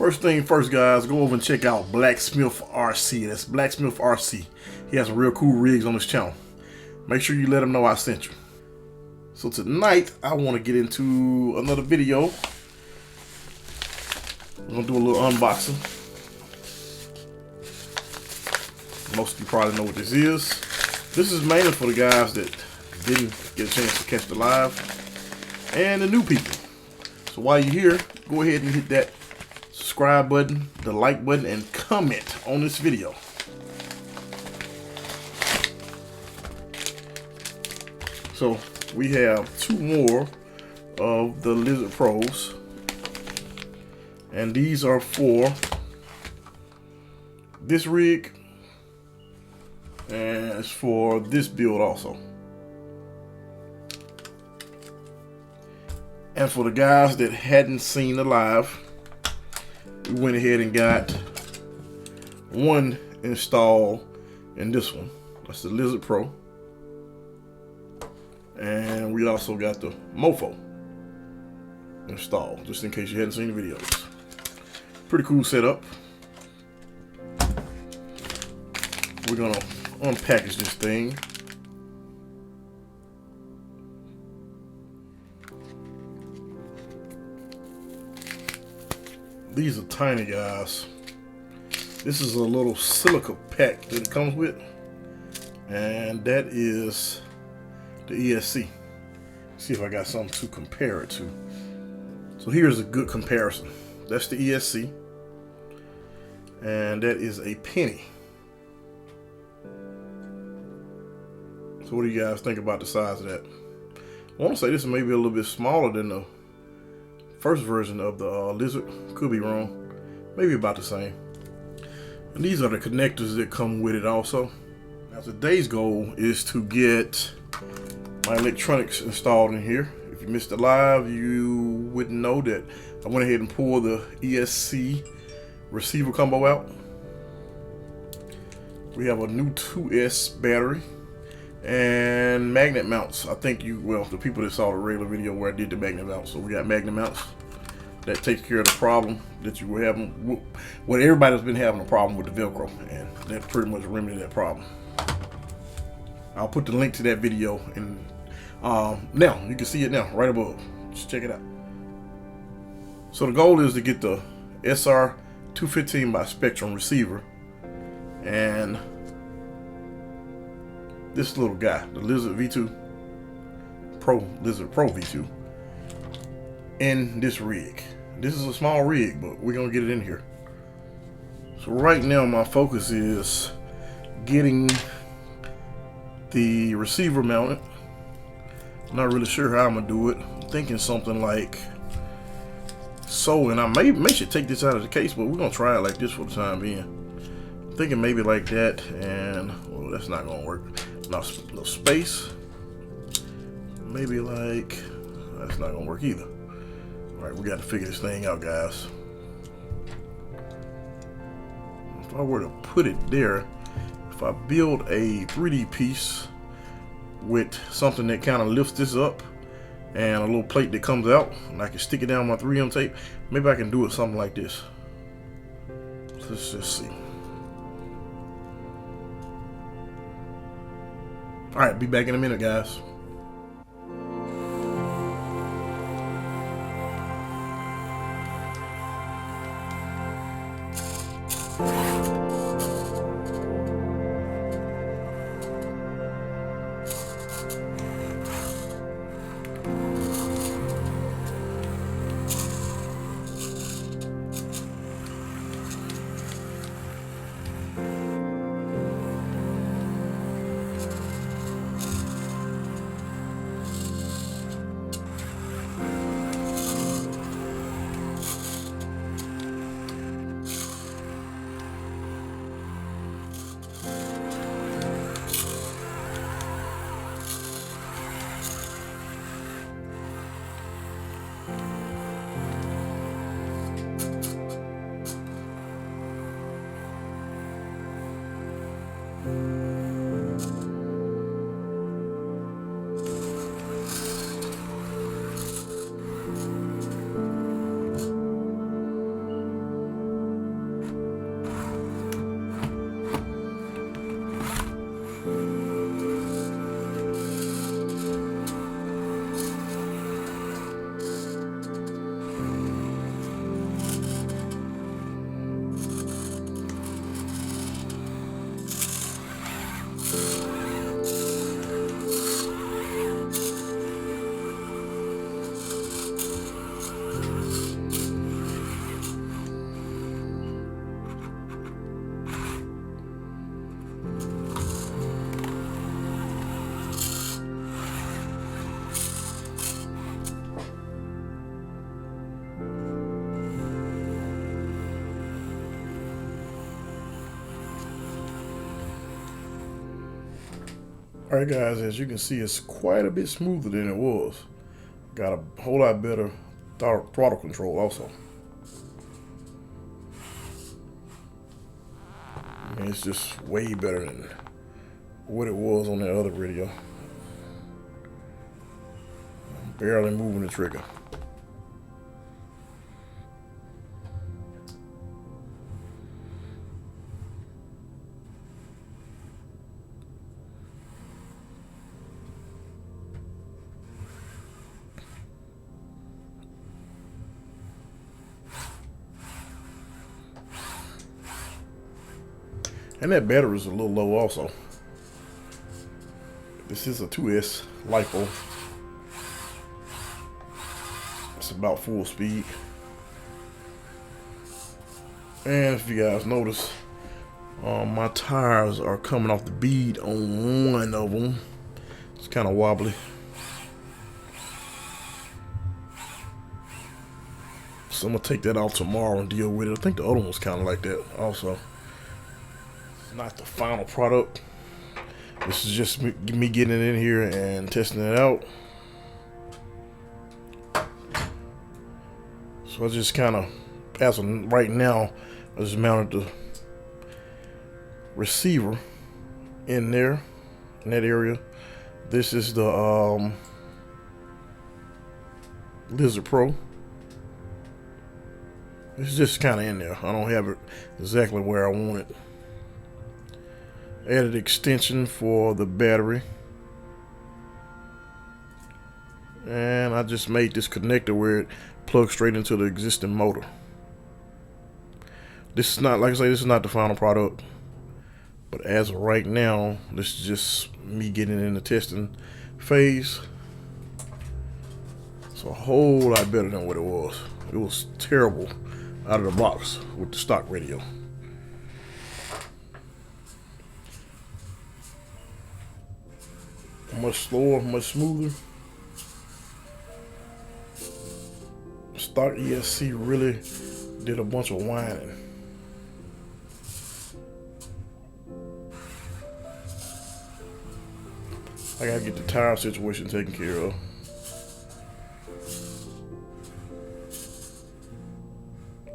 First thing first, guys, go over and check out Blacksmith RC. That's Blacksmith RC. He has some real cool rigs on his channel. Make sure you let him know I sent you. So tonight, I want to get into another video. I'm going to do a little unboxing. Most of you probably know what this is. This is mainly for the guys that didn't get a chance to catch the live and the new people. So while you're here, go ahead and hit that subscribe button, the like button, and comment on this video. So we have two more of the Lizard Pros, and these are for this rig, and it's for this build also. And for the guys that hadn't seen the live, we went ahead and got one installed in this one. That's the Lizard Pro. And we also got the Mofo installed, just in case you hadn't seen the videos. Pretty cool setup. We're gonna unpackage this thing. These are tiny, guys. This is a little silica pack that it comes with, and that is the ESC. See if I got something to compare it to. So here's a good comparison. That's the ESC, and that is a penny. So what do you guys think about the size of that? I want to say this is maybe a little bit smaller than the first version of the Lizard. Could be wrong. Maybe about the same. And these are the connectors that come with it also. Now today's goal is to get my electronics installed in here. If you missed the live, you wouldn't know that I went ahead and pulled the ESC receiver combo out. We have a new 2S battery and magnet mounts. I think the people that saw the regular video where I did the magnet mounts. So we got magnet mounts. That takes care of the problem that you were having. Well, everybody's been having a problem with the Velcro, and that pretty much remedied that problem. I'll put the link to that video, and now you can see it now right above. Just check it out. So the goal is to get the SR215 by Spectrum receiver, and this little guy, the Lizard V2 Pro, Lizard Pro V2, in this rig. This is a small rig, but we're gonna get it in here. So right now my focus is getting the receiver mounted. I'm not really sure how I'm gonna do it. I'm thinking something like so, and I may should take this out of the case, but we're gonna try it like this for the time being. I'm thinking maybe like that, and well, that's not gonna work. No space. Maybe like that's not gonna work either. All right, we got to figure this thing out, guys. If I were to put it there, if I build a 3D piece with something that kind of lifts this up and a little plate that comes out, and I can stick it down my 3M tape, maybe I can do it something like this. Let's just see. All right, be back in a minute, guys. Alright guys, as you can see, it's quite a bit smoother than it was. Got a whole lot better throttle control also. And it's just way better than what it was on that other video. I'm barely moving the trigger. And that battery is a little low also. This is a 2S LiPo. It's about full speed. And if you guys notice, my tires are coming off the bead on one of them. It's kind of wobbly. So I'm gonna take that out tomorrow and deal with it. I think the other one's kind of like that also. Not the final product. This is just me getting it in here and testing it out. So I just kind of, as of right now, I just mounted the receiver in there, in that area. This is the Lizard Pro. It's just kind of in there. I don't have it exactly where I want it. Added extension for the battery, and I just made this connector where it plugs straight into the existing motor. This is not, like I say, this is not the final product, but as of right now, this is just me getting in the testing phase. It's a whole lot better than what it was. It was terrible out of the box with the stock radio. Much slower, much smoother. Stock ESC really did a bunch of whining. I gotta get the tire situation taken care of.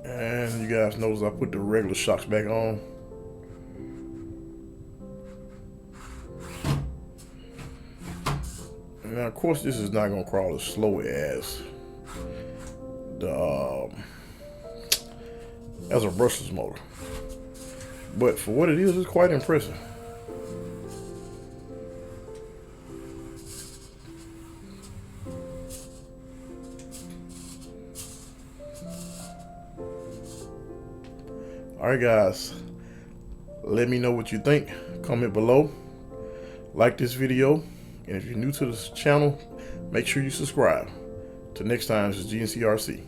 And you guys notice I put the regular shocks back on. Now, of course, this is not going to crawl as slow as the as a brushless motor, but for what it is, it's quite impressive. Alright guys, let me know what you think. Comment below, like this video. And if you're new to this channel, make sure you subscribe. Till next time, this is GNCRC.